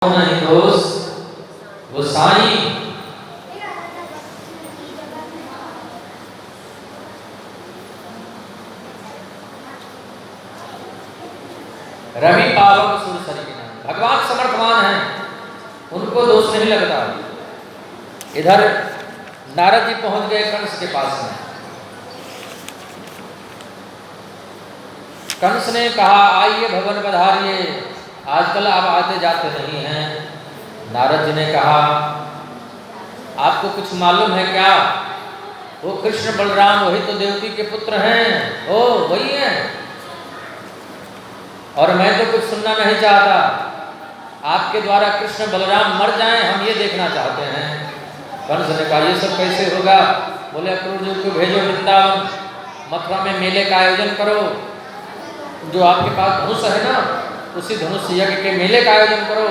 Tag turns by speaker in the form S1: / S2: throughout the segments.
S1: नहीं दोस्त, वो साईं रवि पावक सुर सरिकिना, भगवान समर्थवान हैं, उनको दोष नहीं लगता। इधर नारद जी पहुंच गए कंस के पास में। कंस ने कहा, आइए भवन पधारिए, आजकल आप आते जाते नहीं हैं। नारद जी ने कहा, आपको कुछ मालूम है क्या? वो कृष्ण बलराम वही तो देवकी के पुत्र हैं। ओ वही हैं, और मैं तो कुछ सुनना नहीं चाहता। आपके द्वारा कृष्ण बलराम मर जाएं, हम ये देखना चाहते हैं। कंस ने कहा, ये सब कैसे होगा? बोले, अक्रूर जी को भेजो वृंदावन, मथुरा में मेले का आयोजन करो। जो आपके पास धनुष है ना, उसी धनुष यज्ञ के मेले का आयोजन करो।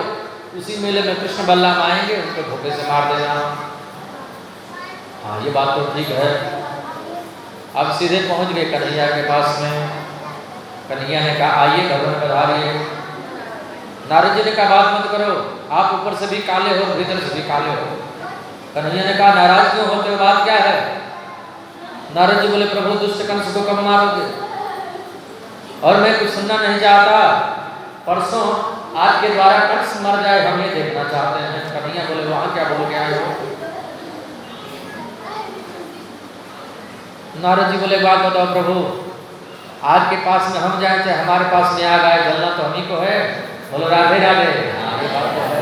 S1: उसी मेले में कृष्ण बलराम आएंगे, उनको धोखे से मार देना। हाँ, ये बात तो ठीक है। अब सीधे पहुंच गए कन्हैया के पास में। कन्हैया ने कहा, आइए भवन पधारिए। नारद जी ने कहा, बात मत करो, आप ऊपर से भी काले हो, भीतर से भी काले हो। कन्हैया ने कहा, नाराज क्यों होते हो, बात क्या है? नारद जी बोले, प्रभु दुष्ट कंस को कब मारोगे? और मैं कुछ सुनना नहीं चाहता। परसों आपके द्वारा कंस मर जाए, हम ये देखना चाहते हैं। कन्हैया बोले, वहां क्या बोल के आए हो? नारद जी बोले, बात बताओ प्रभु, आपके पास में हम जाए चाहे हमारे पास में आ गए, जलना तो हम ही को है। बोलो, राधे राधे। हाँ, ये बात तो है।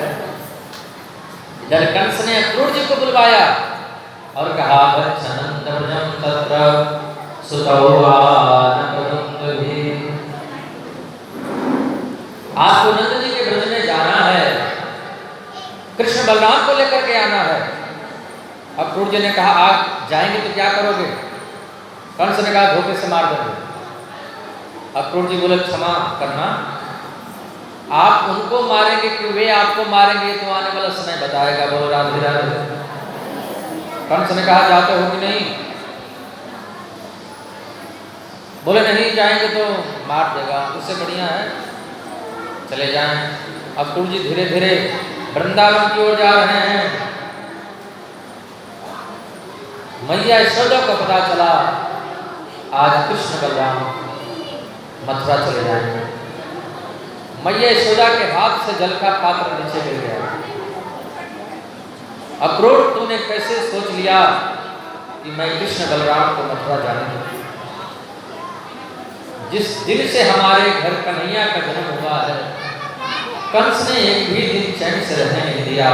S1: इधर कंस ने अक्रूर जी को बुलवाया और कहा, गच्छन्नंदव्रजं तत्र सुतौवानपदुन्दुभिः। आपको नंद जी के ब्रज में जाना है, कृष्ण बलराम को लेकर के आना है। अक्रूर जी ने कहा, आप जाएंगे तो क्या करोगे? कंस ने कहा, धोखे से मार देंगे। अक्रूर जी बोले, क्षमा करना, आप उनको मारेंगे कि वे आपको मारेंगे, तो आने वाला समय बताएगा। बोलो, राधे राधे। कंस ने कहा, जाते हो कि नहीं? बोले, नहीं जाएंगे तो मार देगा, उससे बढ़िया है चले जाएं। अक्रूर जी धीरे धीरे वृंदावन की ओर जा रहे हैं। मैया यशोदा को पता चला, आज कृष्ण बलराम मथुरा चले जाएंगे। मैया यशोदा के हाथ से जल का पात्र नीचे गिर गया। अक्रूर, तूने कैसे सोच लिया कि मैं कृष्ण बलराम को मथुरा जाने दूं? जिस दिन से हमारे घर कन्हैया का जन्म हुआ है, कंस ने एक भी दिन चैन से रहने नहीं दिया।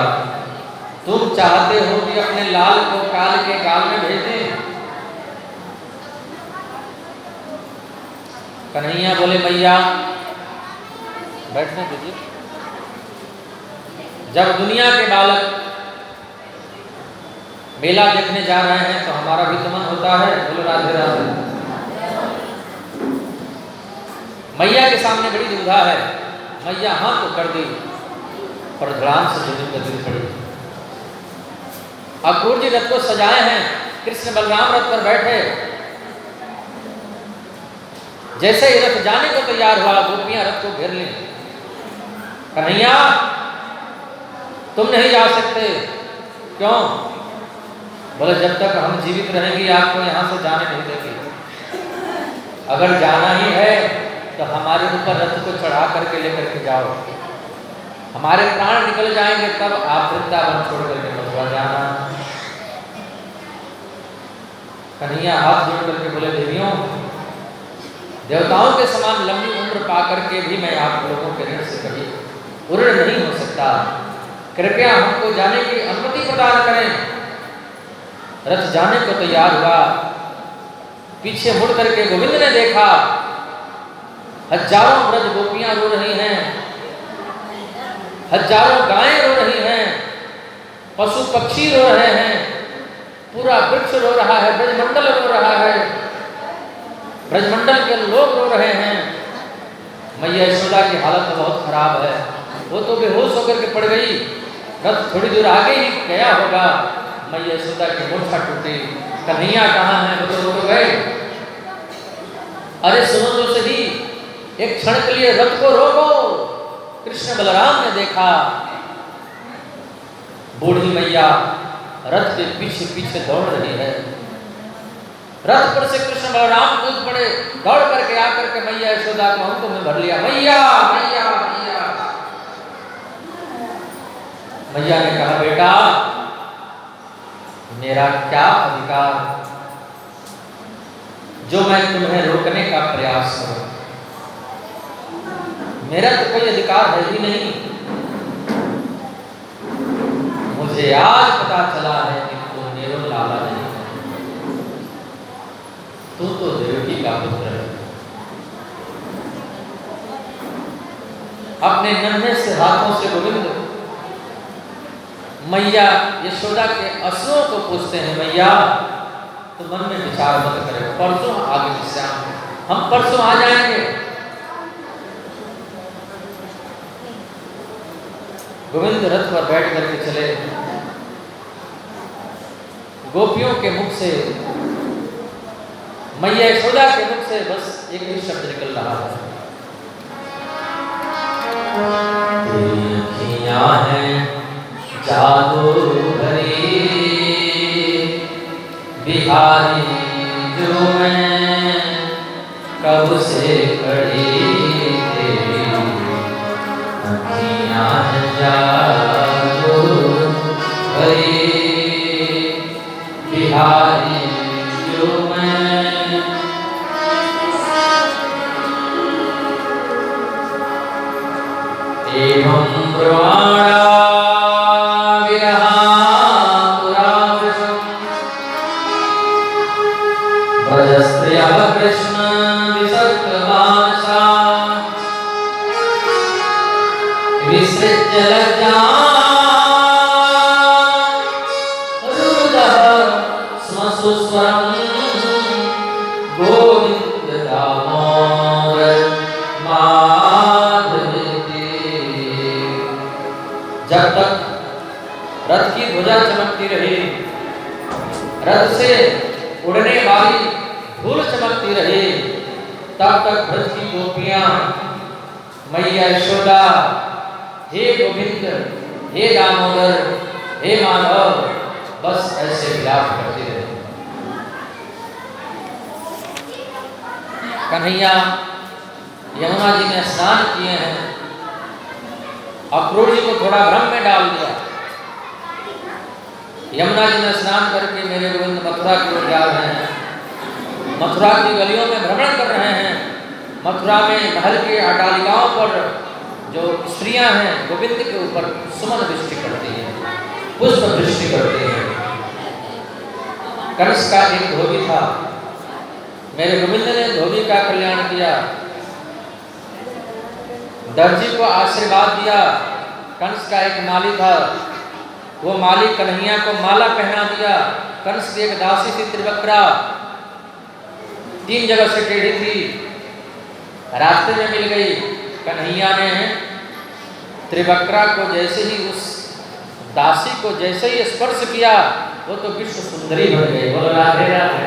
S1: तुम चाहते हो कि अपने लाल को काल के काल में भेज दें? कन्हैया बोले, मैया बैठने दीजिए। जब दुनिया के बालक मेला देखने जा रहे हैं तो हमारा भी तो मन होता है। बोलो, राधे राधे। मैया के सामने बड़ी दुविधा है। मैया हाँ तो कर दी, पर धड़ाम से जमीन पर गिर पड़ी। अक्रूर जी रथ को सजाए हैं, कृष्ण बलराम रथ पर बैठे। जैसे ही रथ जाने को तैयार हुआ, गोपियां रथ को घेर ली। कन्हैया, तुम नहीं जा सकते। क्यों? बोले, जब तक हम जीवित रहेंगे आपको यहाँ से जाने नहीं देंगे। अगर जाना ही है तो हमारे ऊपर रथ को चढ़ा करके लेकर के जाओ। हमारे प्राण निकल जाएंगे तब आप वृंदावन छोड़ करके मथुरा जाना। कन्हैया हाथ जोड़ करके बोले, देवियों, देवताओं के समान लंबी उम्र पा करके भी मैं आप लोगों के ऋण से कभी उऋण नहीं हो सकता। कृपया हमको जाने की अनुमति प्रदान करें। रथ जाने को तैयार हुआ। पीछे मुड़ करके गोविंद ने देखा, हजारों ब्रज गोपियां रो रही हैं, हजारों गायें रो रही हैं, पशु पक्षी रो रहे हैं, पूरा वृक्ष रो रहा है, ब्रजमंडल रो रहा है, ब्रजमंडल के लोग रो रहे हैं। मैया यशोदा की हालत बहुत खराब है। वो तो बेहोश होकर के पड़ गई। रथ थोड़ी दूर आगे ही गया होगा, मैया यशोदा की मूर्छा टूटी। कन्हैया कहाँ है? वो तो गए। अरे सुनो तो सही, एक क्षण के लिए रथ को रोको। कृष्ण बलराम ने देखा बूढ़ी मैया रथ के पीछे पीछे दौड़ रही है। रथ पर से कृष्ण बलराम कूद पड़े, दौड़ करके आकर के मैया यशोदा को हमको में भर लिया। मैया मैया मैया। मैया ने कहा बेटा मेरा क्या अधिकार जो मैं तुम्हें रोकने का प्रयास करूं? मेरा तो कोई अधिकार है ही नहीं। मुझे आज पता चला है कि तू मेरो लाला नहीं है, तू तो देवकी का पुत्र है। अपने नन्हे से हाथों से गोविंद मैया यशोदा के असुरों को पूछते हैं, मैया तो मन में विचार मत करें, परसों आगे श्याम हम परसों आ जाएंगे। गोविंद रथ पर बैठ करके चले। गोपियों के मुख से, मैया यशोदा के मुख से बस एक ही शब्द निकल रहा है, तेरी अखियां हैं जादू भरी बिहारी जो मैं कब से खड़ी, तेरी अखियां हैं जादू भरी बिहारी जो मैं, एवं ब्रह्मांड कृष्ण विसक्तमानसा विसृज्य लज्जा रुदः स्मसुस्वरं गोविंद दामोदर माधवेति। जब तक रथ की ध्वजा चमकती रही, रथ से उड़ने वाली धूल चमकती रही, तब तक ब्रज की गोपियां मैया यशोदा, हे गोविंद, हे दामोदर, हे माधव, बस ऐसे विलाप करती रही। कन्हैया यमुना जी ने स्नान किए हैं, अक्रूर जी को थोड़ा भ्रम में डाल दिया। यमुना जी ने स्नान करके मेरे गोविंद मथुरा की ओर जा रहे हैं, मथुरा की गलियों में भ्रमण कर रहे हैं। मथुरा में महल के अटालिकाओं पर जो स्त्रियां हैं गोविंद के ऊपर सुमन वृष्टि करती हैं, पुष्प वृष्टि करती हैं। कंस का एक धोबी था, मेरे गोविंद ने धोबी का कल्याण किया, दर्जी को आशीर्वाद दिया। कंस का एक माली था, वो माली कन्हैया को माला पहना दिया। कंस की एक दासी थी त्रिवक्रा, 3 जगह से टेढ़ी थी, रास्ते में मिल गई। कन्हैया ने त्रिवक्रा को जैसे ही, उस दासी को जैसे ही स्पर्श किया, वो तो विश्व सुंदरी बन गई। बोलो राधे राधे,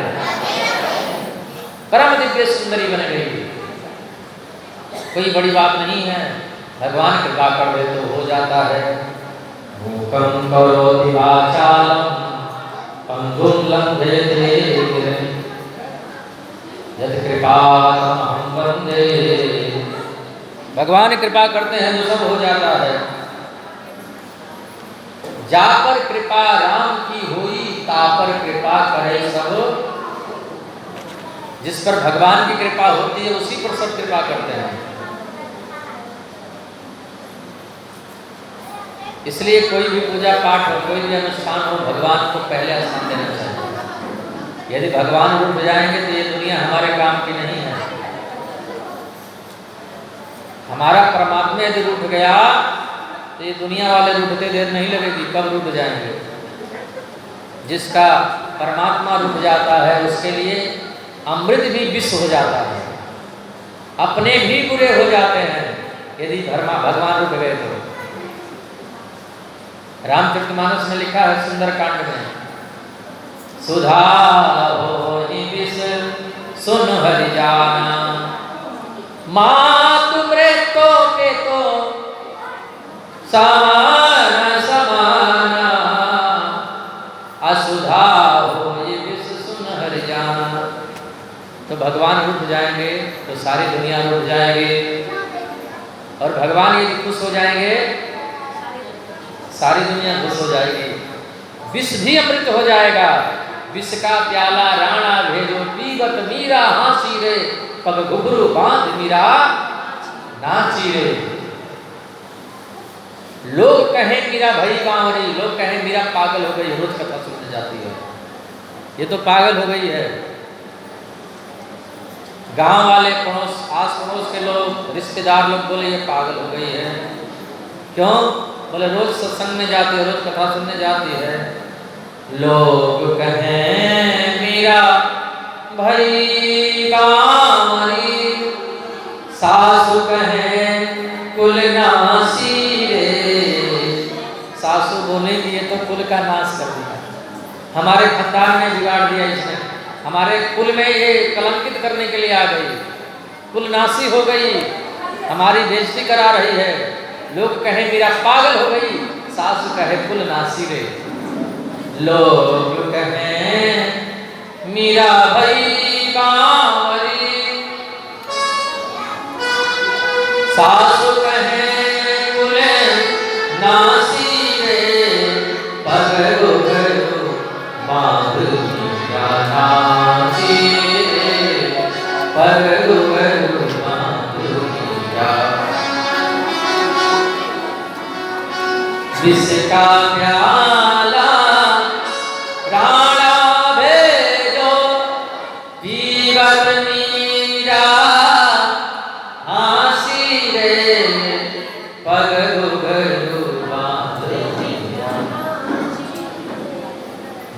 S1: परम दिव्य सुंदरी बन गई। कोई बड़ी बात नहीं है, भगवान कृपा कर दे तो हो जाता है। मूकं करोति वाचालं पंगुं लंघयते गिरिं यत् कृपातमहं वन्दे। भगवान कृपा करते हैं तो सब हो जाता है। जा पर कृपा राम की हुई, ता पर कृपा करे सब। जिस पर भगवान की कृपा होती है उसी पर सब कृपा करते हैं। इसलिए कोई भी पूजा पाठ हो, कोई भी अनुष्ठान हो, भगवान को पहले स्थान देना चाहिए। यदि भगवान रुठ जाएंगे तो ये दुनिया हमारे काम की नहीं है। हमारा परमात्मा यदि रुठ गया तो ये दुनिया वाले रुठते देर नहीं लगेगी, कब रुठ जाएंगे। जिसका परमात्मा रुठ जाता है उसके लिए अमृत भी विष हो जाता है, अपने भी बुरे हो जाते हैं यदि भगवान रुठ गए तो। रामचरितमानस में लिखा है सुंदरकांड में, सुधा होहि विष सुन हरि जाना, मातु मृतो के तो समान समाना, सारी दुनिया रुक जाएगी। और भगवान यदि खुश हो जाएंगे, सारी दुनिया खुश हो जाएगी। विष भी अमृत हो जाएगा। विष का प्याला राणा भेजो पीवत मीरा हासी रे, पग घुघरू बांध मीरा नाची रे। लोग कहें मीरा भई बावरी, लोग कहें मीरा पागल हो गई, रोज कथा सुनने जाती है, ये तो पागल हो गई है। गांव वाले, पड़ोस, आस पड़ोस के लोग, रिश्तेदार लोग बोले ये पागल हो गई है। क्यों? बोले रोज सत्संग में जाती है, रोज कथा सुनने जाती है। लोग कहें मीरा भई बावरी, सासु कहें कुल नासी रे। सासु बोलेंगी ये तो कुल का नाश कर दिया, हमारे खानदान में बिगाड़ दिया इसने, हमारे कुल में ये कलंकित करने के लिए आ गई, कुल नासी हो गई, हमारी बेइज्जती करा रही है। लोग कहे मीरा पागल हो गई, सासु कहे कुल नासी रे। लोग कहे मीरा भई बावरी, सासु कहे कुल नासी रे, पग घुघरू बांध मीरा नाची रे, पग घुघरू बांध मीरा। विष का प्याला राणा भेजो पीवत मीरा हासी रे, पग घुघरू बांध मीरा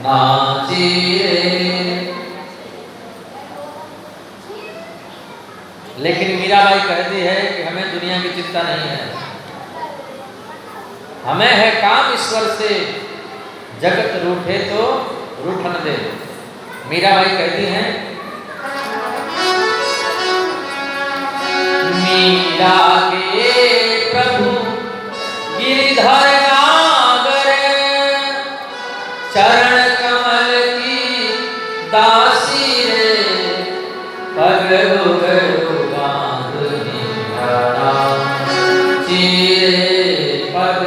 S1: नाची रे। लेकिन मीराबाई कहती है कि हमें दुनिया की चिंता नहीं है, हमें है काम ईश्वर से, जगत रूठे तो रूठन दे। मीराबाई कहती हैं मीरा के प्रभु गिरधर नागर, चरण कमल की दासी रे, पग घुघरू बांध मीरा नाची रे, पग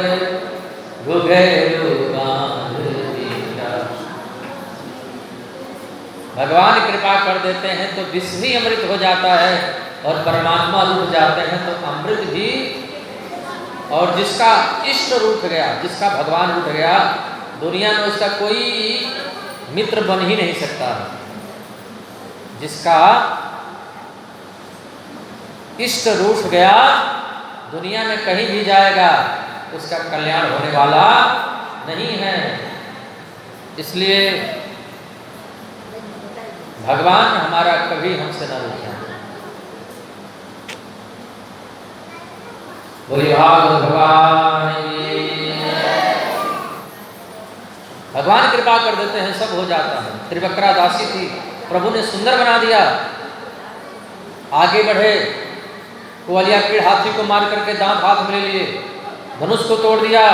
S1: घुघरू बांध मीरा। भगवान कृपा कर देते हैं तो विष भी अमृत हो जाता है, और परमात्मा रूठ जाते हैं तो अमृत भी। और जिसका इष्ट रूठ गया, जिसका भगवान रूठ गया, दुनिया में उसका कोई मित्र बन ही नहीं सकता। जिसका इष्ट रूठ गया, दुनिया में कहीं भी जाएगा उसका कल्याण होने वाला नहीं है। इसलिए भगवान हमारा कभी हमसे न रूठे। बोलिए भागवत भगवान की। भगवान कृपा कर देते हैं, सब हो जाता है। त्रिवक्रा दासी थी, प्रभु ने सुंदर बना दिया। आगे बढ़े, कुवलिया कीड़ हाथी को मार करके दांत हाथ में ले लिए, धनुष को तोड़ दिया,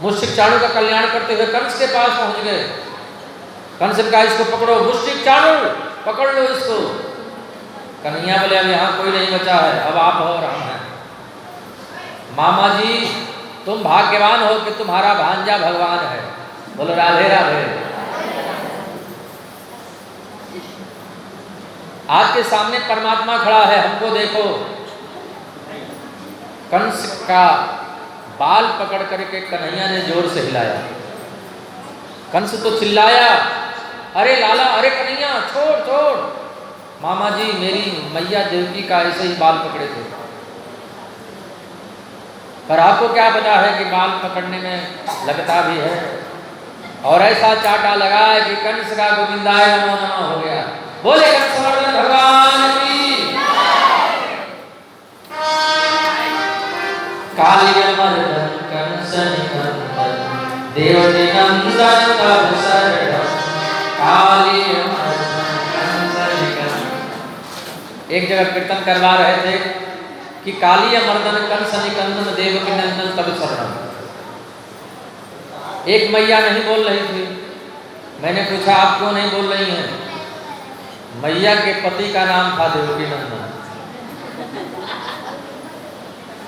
S1: मुश्रिक चाणू का कल्याण करते हुए कंस के पास पहुंच गए। कंस ने कहा इसको पकड़ो, मुश्रिक चाणू पकड़ लो इसको। कन्हैया बोले अब यहाँ कोई नहीं बचा है, अब आप और हम हैं। मामा जी तुम भाग्यवान हो कि तुम्हारा भांजा भगवान है। बोलो राधे राधे। आपके सामने परमात्मा खड़ा है, हमको देखो। कंस का बाल पकड़ करके कन्हैया ने जोर से हिलाया। कंस तो चिल्लाया, अरे लाला, अरे कन्हैया छोड़ छोड़। मामा जी मेरी मैया देवकी का ऐसे ही बाल पकड़े थे, पर आपको क्या पता है कि बाल पकड़ने में लगता भी है। और ऐसा चाटा लगा कि कंस का गोविंदाय नमो नमः हो गया। बोले कंसवर्धन भगवान की। काली मर्दन कंस निकंदन देवकी नंदन तब शरण। काली मर्दन कंस निकंदन। एक जगह कीर्तन करवा रहे थे कि काली मर्दन कंस निकंदन देवकी नंदन तब शरण। एक मैया नहीं बोल रही थी। मैंने पूछा आप क्यों नहीं बोल रही हैं? मैया के पति का नाम था देवकी नंदन।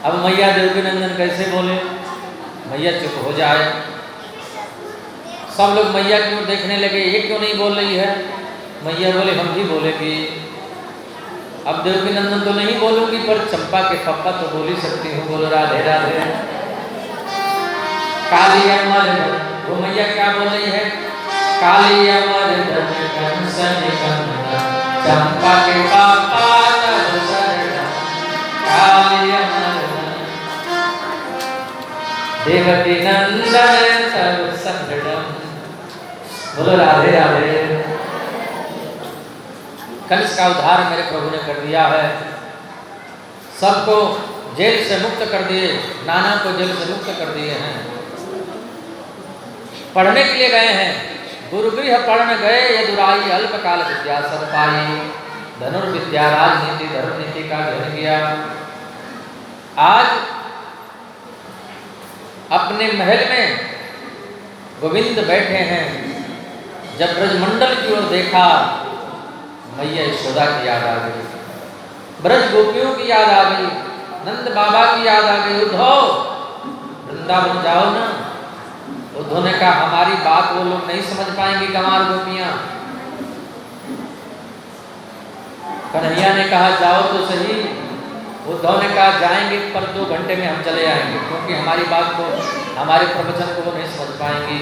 S1: अब मैया देवकी नंदन कैसे बोले, मैया चुप हो जाए। सब लोग मैया की ओर देखने लगे, ये क्यों नहीं बोल रही है। मैया बोले हम भी बोलेंगी। अब देवकी नंदन तो नहीं बोलूंगी, पर चंपा के पप्पा तो बोल ही सकती हूँ, बोलो राधे राधे। काली अमर, वो मैया क्या बोल रही है, काली अमर चंपा के पापा तब शरण, काली अमर देवकी नंदन तब शरणम, बोलो राधे राधे। कंस का उद्धार मेरे प्रभु ने कर दिया है, सबको जेल से मुक्त कर दिए, नाना को जेल से मुक्त कर दिए हैं। पढ़ने के लिए गए हैं, गुरुगृह पढ़ने गए, यदुराई अल्पकाल विद्या सब पाई, धनुर्विद्या राजनीति धर्म नीति का ज्ञान किया। आज अपने महल में गोविंद बैठे हैं, जब ब्रजमंडल की ओर देखा, मैया यशोदा की याद आ गई, ब्रज गोपियों की याद आ गई, नंद बाबा की याद आ गई। उद्धव वृंदावन जाओ ना। उद्धव ने कहा हमारी बात वो लोग नहीं समझ पाएंगे, गंवार गोपियां। कन्हैया ने कहा जाओ तो सही। उद्धव ने कहा जाएंगे, पर 2 घंटे में हम चले आएंगे, क्योंकि हमारी बात को, हमारे प्रवचन को वो नहीं समझ पाएंगे।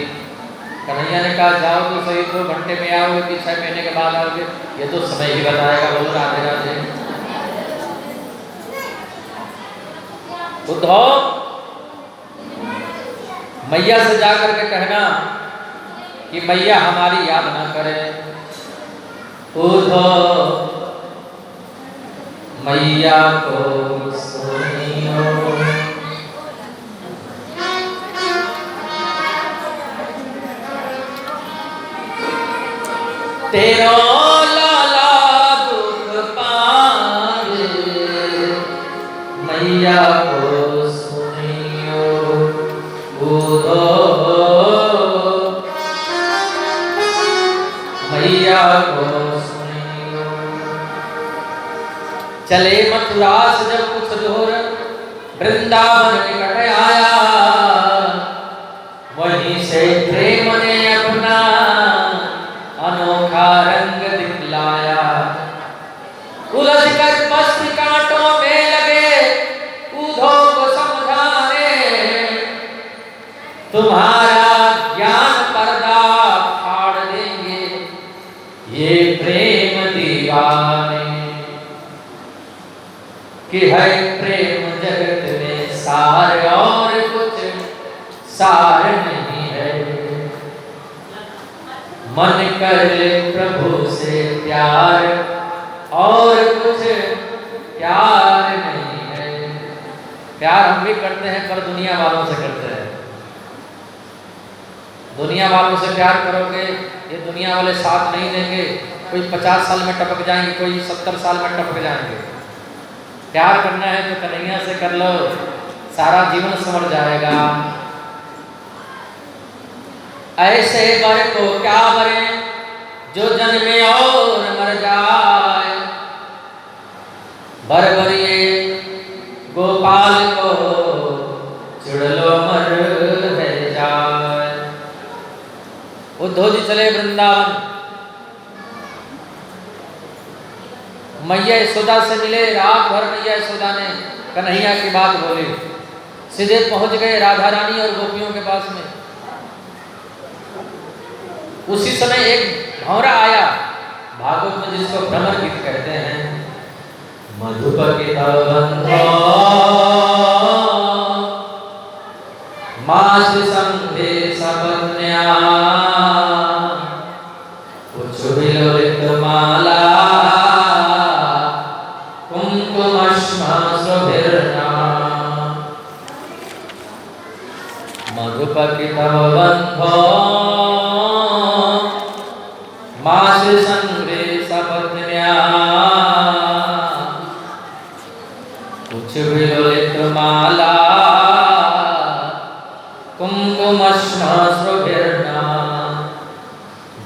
S1: कन्हैया ने कहा जाओ तो सही, 2 घंटे में आओगे कि 6 महीने के बाद आओगे, ये तो समय ही बताएगा, बोलो राधे राधे। उद्धव मैया से जाकर के कहना कि मैया हमारी याद ना करे। उद्धव मैया को सुनियो, तेरो लाला दुख पाए, मैया को सुनियो। उद्धव मैया को सुनियो। चले मथुरा से जब कुछ दूर, वृंदावन निकट आया, वहीं से प्रेम ने अपना अनोखा रंग दिखलाया। उलझ कर मस्त कांटों में लगे उद्धव को समझाने, तुम्हारा ज्ञान पर्दा फाड़ देंगे ये प्रेम दीवाने, कि है प्रेम जगत में सार और कुछ सार नहीं है। मन कर ले प्रभु से प्यार और कुछ प्यार नहीं है। प्यार हम भी करते हैं, पर दुनिया वालों से करते हैं। दुनिया वालों से प्यार करोगे, ये दुनिया वाले साथ नहीं देंगे। कोई 50 साल में टपक जाएंगे, कोई 70 साल में टपक जाएंगे। प्यार करना है तो कन्हैया से कर लो, सारा जीवन संवर जाएगा। ऐसे बर को क्या बरे जो जन्मे और मर जाए, बर बरिए गोपाल को चुड़लो मर है जाए। उद्धव जी चले वृंदावन, मैया यशोदा से मिले। रात भर मैया यशोदा ने कन्हैया की बात बोली, सीधे पहुंच गए राधा रानी और गोपियों के पास में। उसी समय एक भंवरा आया, भागवत में जिसको भ्रमर गीत कहते हैं। मधुपति मास संधे सबन्या, उच्छुभिलोलित माला कुंकुमश्म सुभिर्ना। मधुपति तव बंधो मास संगे सबन्या, उच्छुभिलोलित माला कुंकुमश्म सुभिर्ना।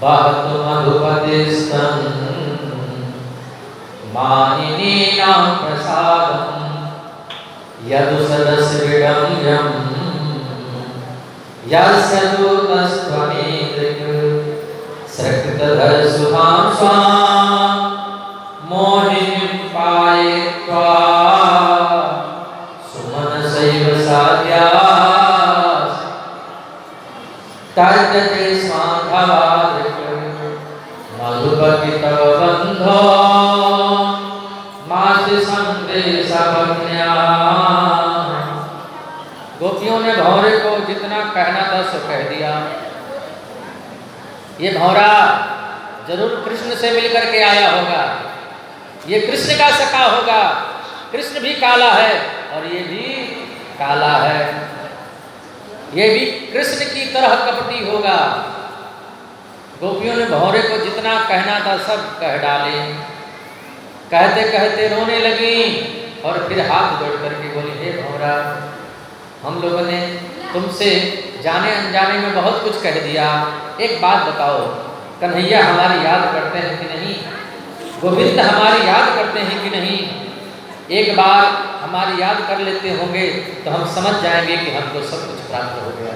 S1: बहतु मधुपतिस्तन मानिनीनां प्रसादं यदु सदस्विडम्यं यस्य दूतस्त्वमेतृक् सकृतधर सुहां स्वां मोहिनीं पायित्वा सुमनसैव साध्यास् तर्जते स्वान्धवादृक् मधुपति तव बन्धो मातृ संदेशवन्या। गोपियों ने भंवरे को जितना कहना था सो कह दिया। ये भंवरा जरूर कृष्ण से मिलकर के आया होगा, ये कृष्ण का सखा होगा। कृष्ण भी काला है और ये भी काला है, ये भी कृष्ण की तरह कपटी होगा। गोपियों ने भंवरे को जितना कहना था सब कह डाले। कहते कहते रोने लगी और फिर हाथ जोड़ करके बोली, हे भंवरा, हम लोगों ने तुमसे जाने अनजाने में बहुत कुछ कह दिया। एक बात बताओ, कन्हैया हमारी याद करते हैं कि नहीं? गोविंद हमारी याद करते हैं कि नहीं? एक बार हमारी याद कर लेते होंगे तो हम समझ जाएंगे कि हमको सब कुछ प्राप्त हो गया।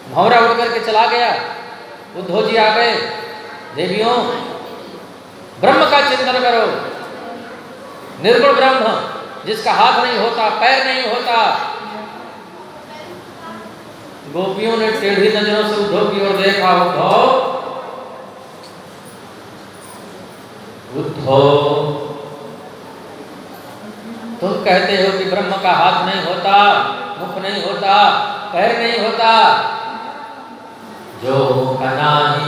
S1: भंवरा उड़ करके चला गया। उद्धव जी आ गए, देवियों ब्रह्म का चिंतन करो। निर्गुण ब्रह्म जिसका हाथ नहीं होता, पैर नहीं होता। गोपियों ने टेढ़ी नजरों से उद्धव की ओर देखा। उद्धव तुम कहते हो कि ब्रह्म का हाथ नहीं होता, मुख नहीं होता, पैर नहीं होता। जो कनाही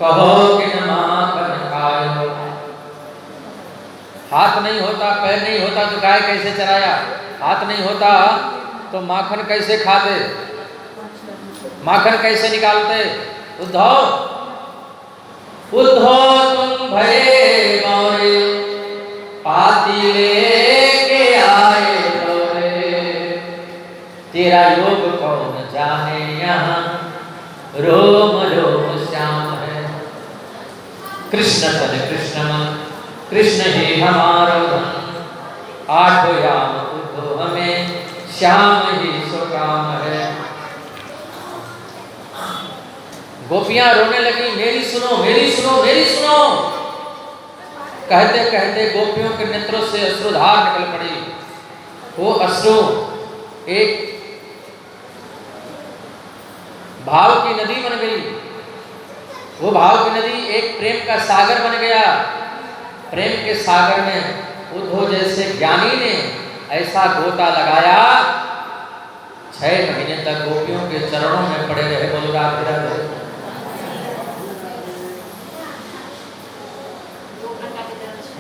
S1: कहो कि न माखन खायो। हाथ नहीं होता, पैर नहीं होता तो गाय कैसे चराया? हाथ नहीं होता तो माखन कैसे खाते? माखन कैसे निकालते? उद्धव तुम भये गौरे पाती लेके आए गौरे। तेरा योग कौन जाने यहाँ रोम रोम श्याम है। कृष्ण तन कृष्ण मन, कृष्ण ही हमारो धन। आठो याम उद्धव हमें, श्याम ही सुकाम है। गोपियां रोने लगी, मेरी सुनो, मेरी सुनो, मेरी सुनो। कहते कहते गोपियों के नेत्रों से अश्रुधार निकल पड़ी। वो अश्रु एक भाव की नदी बन गई। वो भाव की नदी एक प्रेम का सागर बन गया। प्रेम के सागर में उद्धव जैसे ज्ञानी ने ऐसा गोता लगाया, 6 महीने तक गोपियों के चरणों में पड़े रहे। बोलो राधे राधे।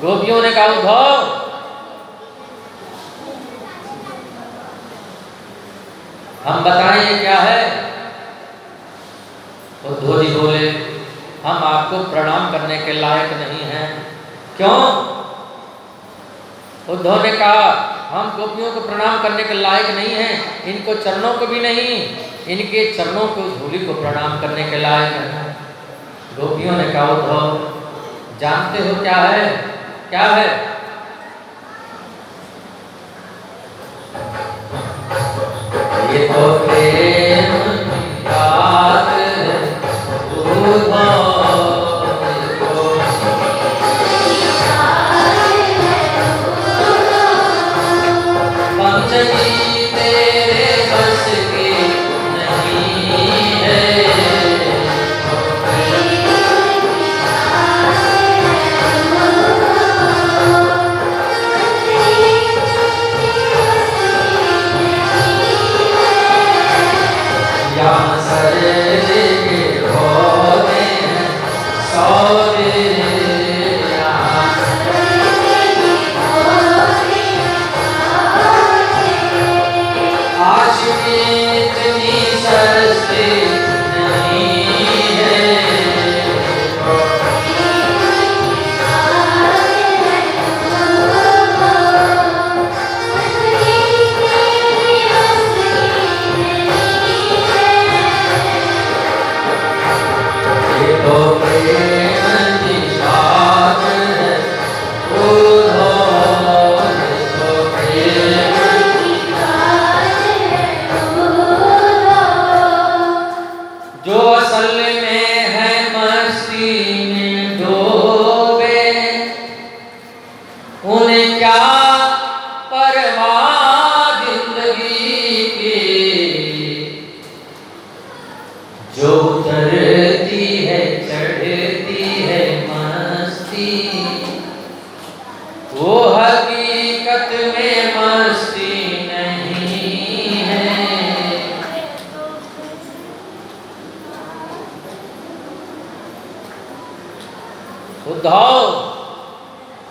S1: गोपियों ने कहा, उद्धव हम बताएं ये क्या है? उद्धव जी बोले, हम आपको प्रणाम करने के लायक नहीं हैं। क्यों? उद्धव ने कहा, हम गोपियों को प्रणाम करने के लायक नहीं हैं, इनको चरणों को भी नहीं, इनके चरणों को धूलि को प्रणाम करने के लायक हैं। गोपियों ने कहा, उद्धव जानते हो क्या है? क्या है? ये तो प्रेम की बात है।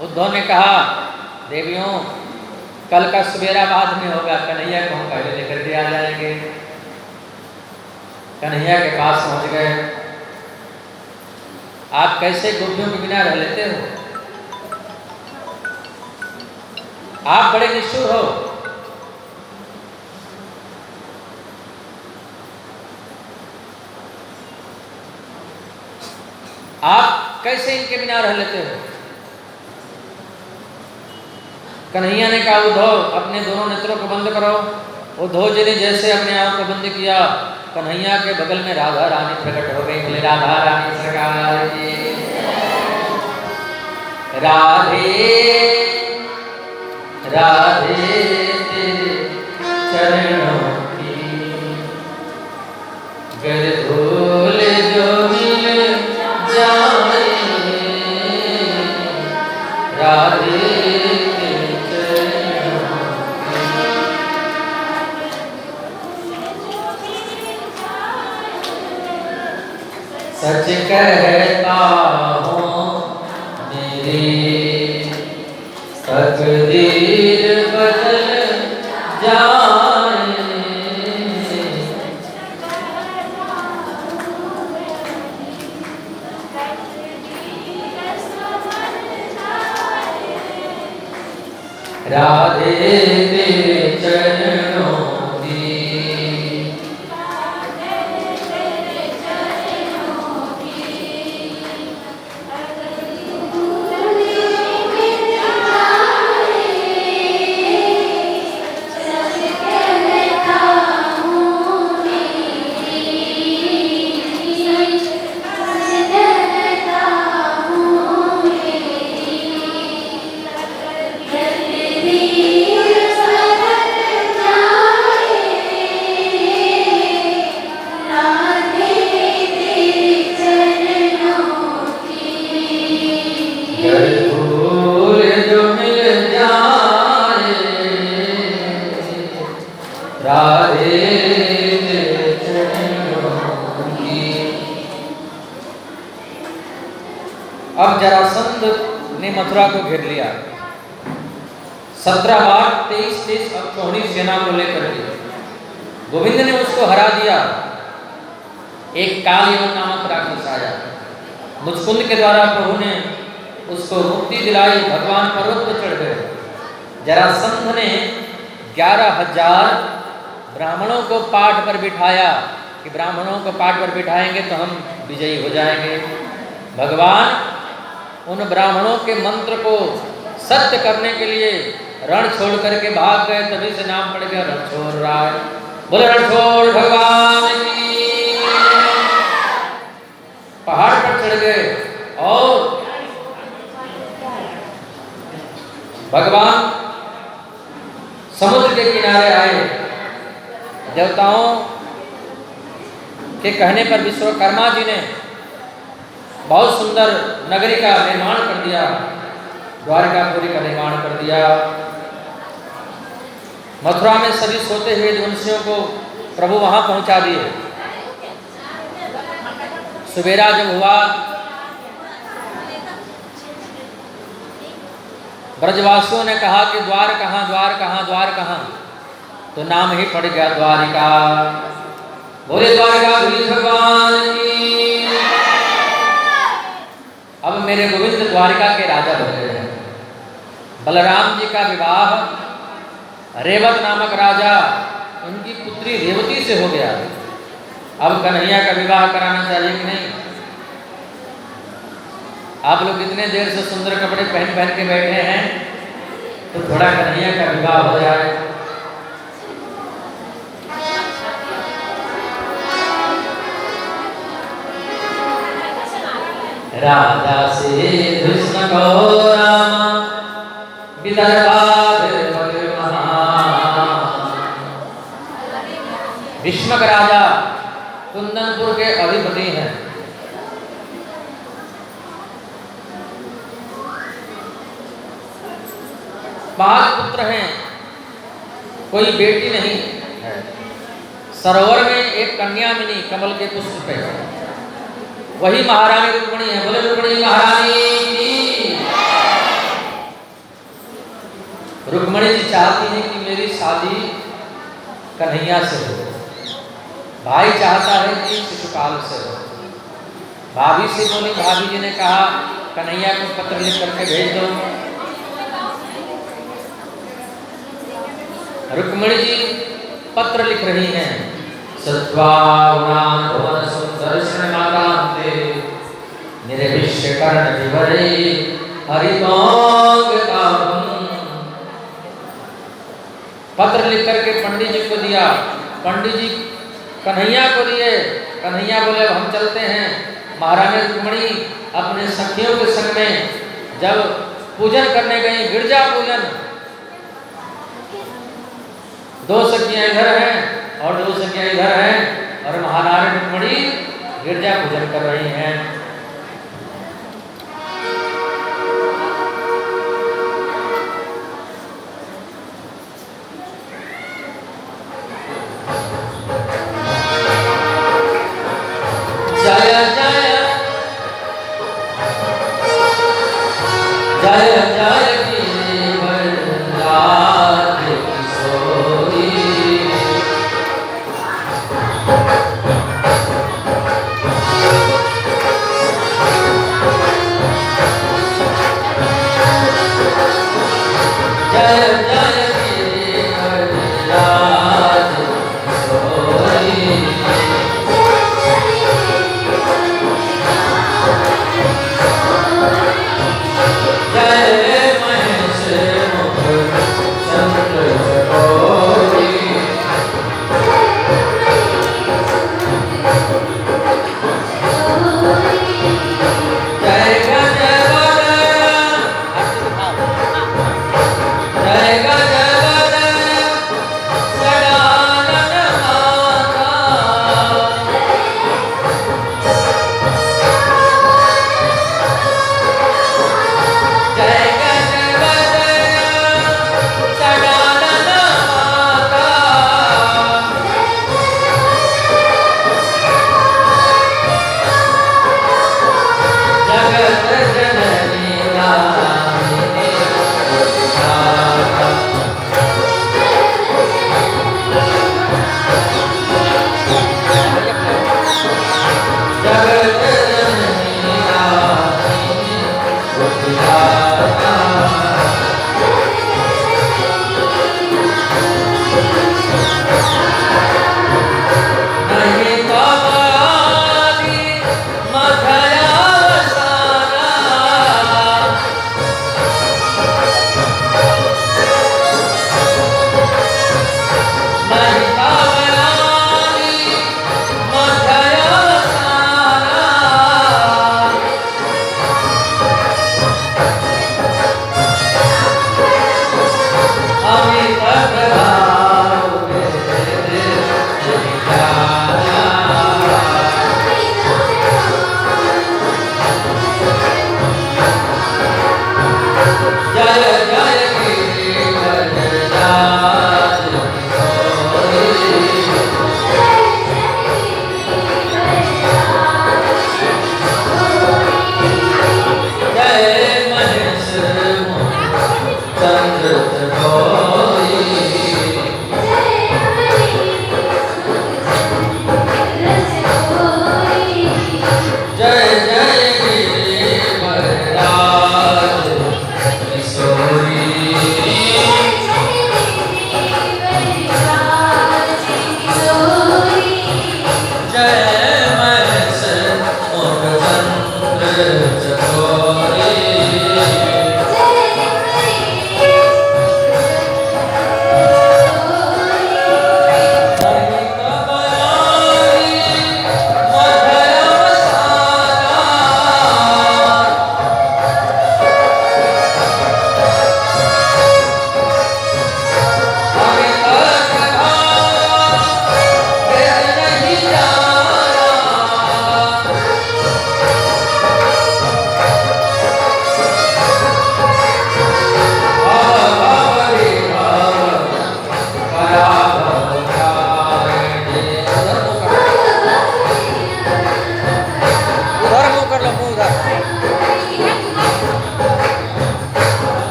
S1: उद्धव ने कहा, देवियों कल का सवेरा बाद में होगा, कन्हैया को हम पहले लेकर के आ जाएंगे। कन्हैया के पास पहुंच गए। आप कैसे गोपियों के बिना रह लेते हो? आप बड़े निष्ठुर हो। आप कैसे इनके बिना रह लेते हो? कन्हैया ने कहा, उद्धव अपने दोनों नेत्रों को बंद करो। उद्धव जी ने जैसे अपने आप को बंद किया, कन्हैया के बगल में राधा रानी प्रकट हो गई। बोले राधा रानी सरकार की राधे राधे तेरे चरणों की गर धूल जो मिल जाए, राधे तेरे चरणों की। सच कहता हूँ मेरी तकदीर बदल जाए, राधे तेरे चरणों की। अब जरासंध ने मथुरा को घेर लिया। 17 बार 23 अक्षौहिणी सेना को लेकर के गोविंद ने उसको हरा दिया। एक कालयवन नामक राक्षस आया। मुचकुंद के द्वारा प्रभु ने उसको मुक्ति दिलाई। भगवान पर्वत पर चढ़ गए। जरासंध ने 11,000 ब्राह्मणों को पाट पर बिठाया कि ब्राह्मणों को पाट पर बिठाएंगे तो हम विजयी हो जाएंगे। भगवान उन ब्राह्मणों के मंत्र को सत्य करने के लिए रण छोड़ करके भाग गए। तभी से नाम पड़ गया रणछोड़ राय। बोले रणछोड़ भगवान की। पहाड़ पर चढ़ गए और भगवान समुद्र के किनारे आए। देवताओं के कहने पर विश्वकर्मा जी ने बहुत सुंदर नगरी का निर्माण कर दिया। द्वारिकापुरी का निर्माण कर दिया। मथुरा में सभी सोते हुए वंशियों को प्रभु वहां पहुंचा दिए। सवेरा जब हुआ, ब्रजवासियों ने कहा कि द्वार कहाँ, द्वार कहाँ, द्वार कहाँ? तो नाम ही पड़ गया द्वारिका। बोले द्वारिकाधीश भगवान की। अब मेरे गोविंद द्वारिका के राजा बन गए हैं। बलराम जी का विवाह रेवत नामक राजा उनकी पुत्री रेवती से हो गया। अब कन्हैया का विवाह कराना चाहिए कि नहीं? आप लोग इतने देर से सुंदर कपड़े पहन के बैठे हैं, तो थोड़ा कन्हैया का विवाह हो जाए। राजा से कृष्ण को राम भीष्मक राजा कुंदनपुर के अधिपति हैं। पांच पुत्र हैं, कोई बेटी नहीं है। सरोवर में एक कन्या मिली कमल के पुष्प पे। वही महारानी रुक्मिणी है। बोले रुक्मिणी महारानी की। रुक्मिणी जी चाहती हैं कि मेरी शादी कन्हैया से हो, भाई चाहता है कि शिशुपाल से हो। भाभी से बोली, भाभी जी ने कहा कन्हैया को पत्र लिख करके भेज दो। रुक्मिणी जी पत्र लिख रही हैं। सत्वानां भुवन सुंदर्शन मातांते निर्विश्य कर्ण विवरे हरितोंगताम। पत्र लिख करके पंडित जी को दिया। पंडित जी कन्हैया को दिए। कन्हैया बोले हम चलते हैं। महारानी रुक्मिणी अपने सखियों के संग में जब पूजन करने गई, गिरजा पूजन, 2 सखियां इधर हैं और 2 सखियां इधर हैं और महारानी रुक्मिणी गिरजा पूजन कर रही हैं। जय जय जय जय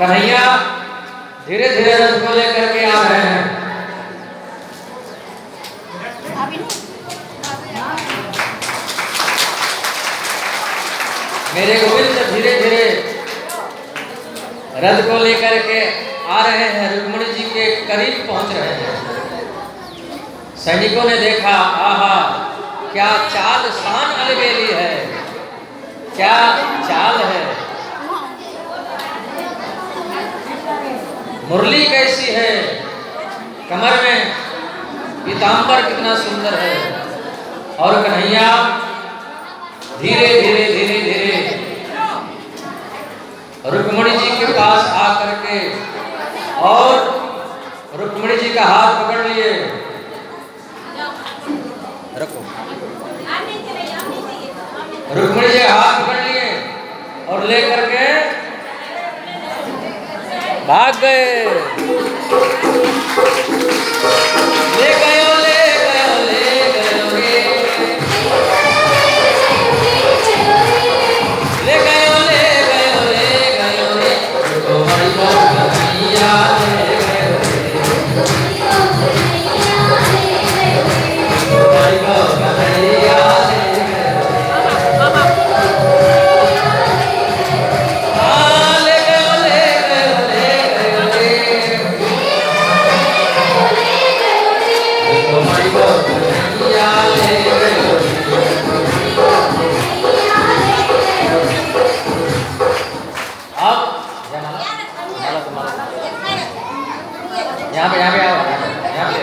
S1: कन्हैया धीरे धीरे रथ को लेकर के आ रहे हैं। मेरे गोविंद धीरे धीरे रथ को लेकर के आ रहे हैं, रुक्मिणी जी के करीब पहुंच रहे हैं। सैनिकों ने देखा, आहा क्या चाल शान अलबेली है, क्या चाल है, मुरली कैसी है, कमर में पीतांबर कितना सुंदर है। और कन्हैया धीरे धीरे धीरे धीरे रुक्मिणी जी के पास आकर के और रुक्मिणी जी का हाथ पकड़ लिए, रखो, रुक्मिणी जी का हाथ पकड़ लिए और लेकर के भाग गए। ले गयो ले गयो ले गयो रे, ले गयो ले गयो ले गयो रे, तुम्हारी बात कन्हैया ले गयो रे, तुम्हारी बात कन्हैया ले गयो रे। हाँ ले गयो ले गयो ले गयो रे, तुम्हारी बात कन्हैया ले गयो रे। अब यहाँ पे आओ, यहाँ पे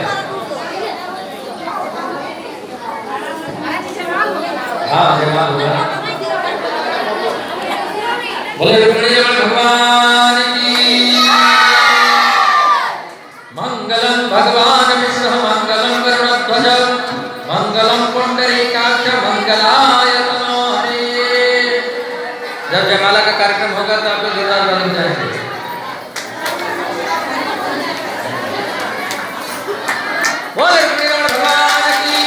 S1: हाँ जयमाल होगा। बोले रुक्मिणी भगवान की मंगलम भगवान विष्णु मंगलम गरुड़ध्वज मंगलम पुंडरीकाक्ष मंगलाय तनो हरे। जब जयमाला का कार्यक्रम होगा तो आपको जोरदार बन जाएंगे। बोले रुक्मिणी भगवान की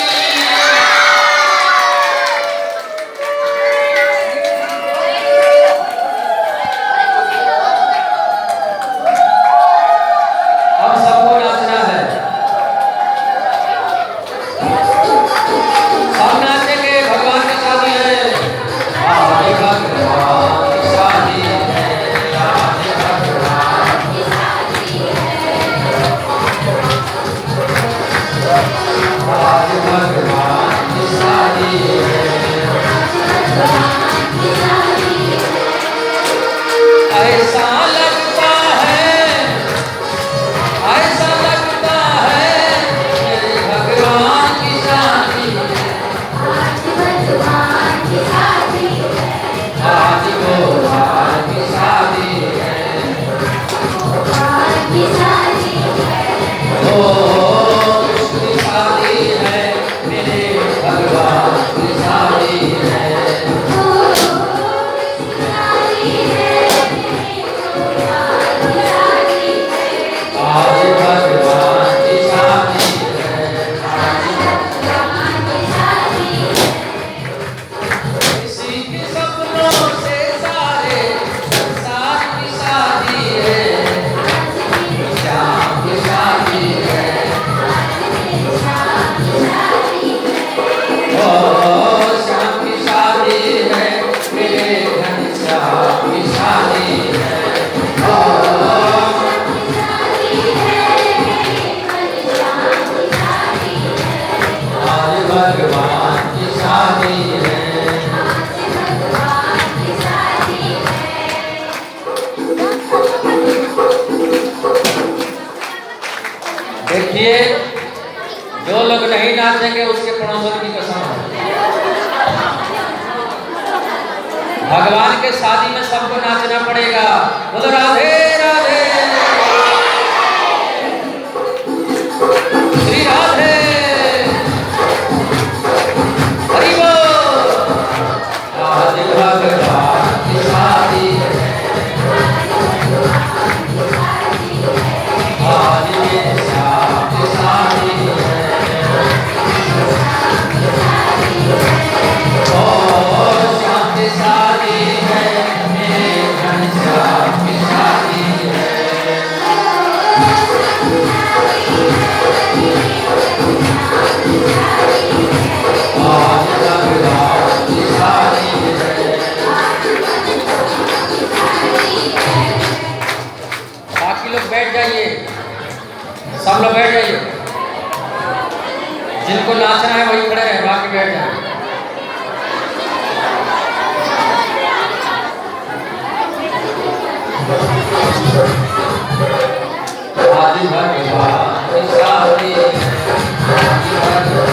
S1: भगवान की शादी है। देखिए, जो लोग नहीं नाचेंगे उसके पड़ोसन की कसम है। भगवान के शादी में सबको नाचना पड़ेगा। बोलो राधे राधे, श्री राधे, हरि बोल। आज भगवान की शादी है, आज ये श्याम की शादी है। ओ श्याम की शादी है, मेरे घनश्याम की शादी है। आज भगवान की शादी है। बाकी लोग बैठ जाइए, सब लोग बैठ जाइए। जिनको नाचना है वही खड़े रहे, बाकी बैठ जाए। आज भगवान की शादी है, आज भगवान